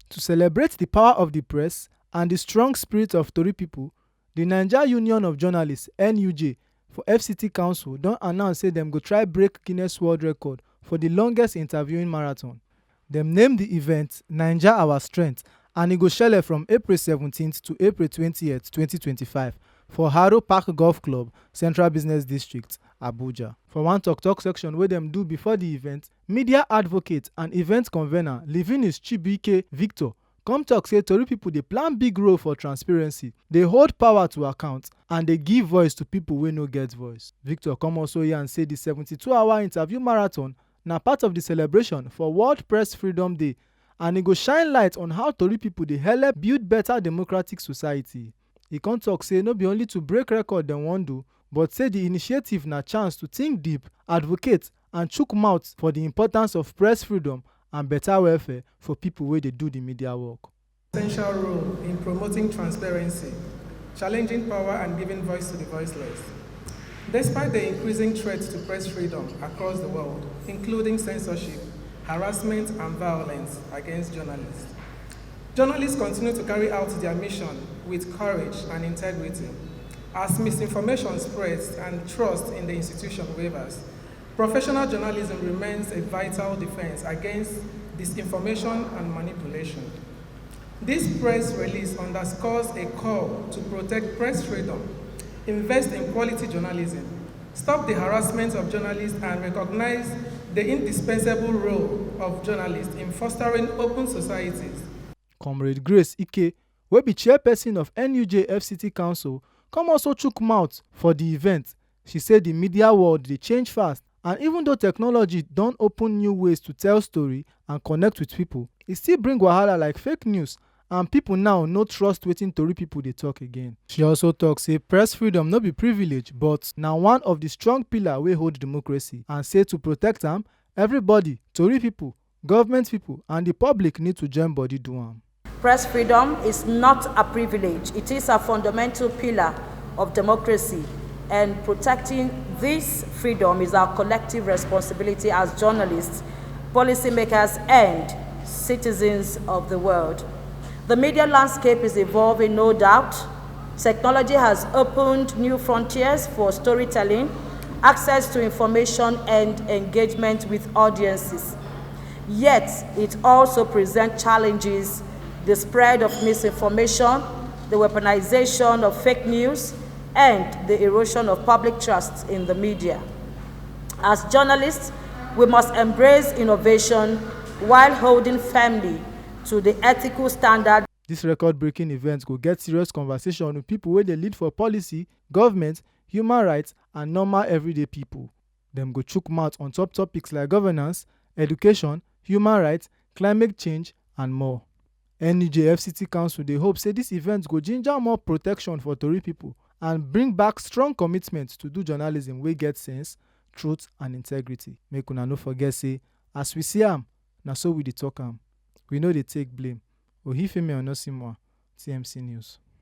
To celebrate the power of the press and the strong spirit of Tori pipo, the Naija Union of Journalists (NUJ) for FCT Council don announce say dem go try break Guinness World Record for the longest interviewing marathon. Dem name the event "Naija Our Strength" and e go shele from April 17th to April 20th, 2025 for Haro Park Golf Club, Central Business District, Abuja. For one tok-tok section wey dem do before the event, media advocate and event convener Livinus Chibuike Victor come talk say Tori pipo dey plan big role for transparency, dey hold power to account, and dey give voice to pipo wey no get voice. Victor come also yarn say the 72-hour interview marathon na part of the celebration for World Press Freedom Day, and e go shine light on how Tori pipo dey help build better democratic society. E come talk say no be only to break record dem wan do, but say the initiative na chance to think deep, advocate, and chook mouth for the importance of press freedom and better welfare for pipo wey dey do the media work. Essential role in promoting transparency, challenging power, and giving voice to the voiceless. Despite the increasing threat to press freedom across the world, including censorship, harassment, and violence against journalists, journalists continue to carry out their mission with courage and integrity. As misinformation spreads and trust in the institution wavers, professional journalism remains a vital defense against disinformation and manipulation. This press release underscores a call to protect press freedom, invest in quality journalism, stop the harassment of journalists, and recognize the indispensable role of journalists in fostering open societies. Comrade Grace Ike, wey be chairperson of NUJ FCT Council, come also chook mouth for the event. She say the media world dey change fast, and even though technology don open new ways to tell story and connect with people, e still bring wahala like fake news, and people now no trust wetin Tori pipo dey talk again. She also talk say press freedom no be privilege, but na one of the strong pillar wey hold democracy, and say to protect am, everybody, Tori pipo, government pipo, and the public need to join body do am. Press freedom is not a privilege. It is a fundamental pillar of democracy, and protecting this freedom is our collective responsibility as journalists, policymakers, and citizens of the world. The media landscape is evolving, no doubt. Technology has opened new frontiers for storytelling, access to information, and engagement with audiences. Yet, it also presents challenges: the spread of misinformation, the weaponization of fake news, and the erosion of public trust in the media. As journalists, we must embrace innovation while holding firmly to the ethical standard. This record-breaking event go get serious conversation with people wey dey lead for policy, government, human rights, and normal everyday people. Dem go chook mouth on top topics like governance, education, human rights, climate change, and more. NUJ FCT Council dey hope say this event go ginger more protection for Tori pipo and bring back strong commitment to do journalism wey get sense, truth, and integrity. Make una no forget say as we see am, na so we dey talk am. We no dey take blame. Ohifemi Onosimwa, TMC News.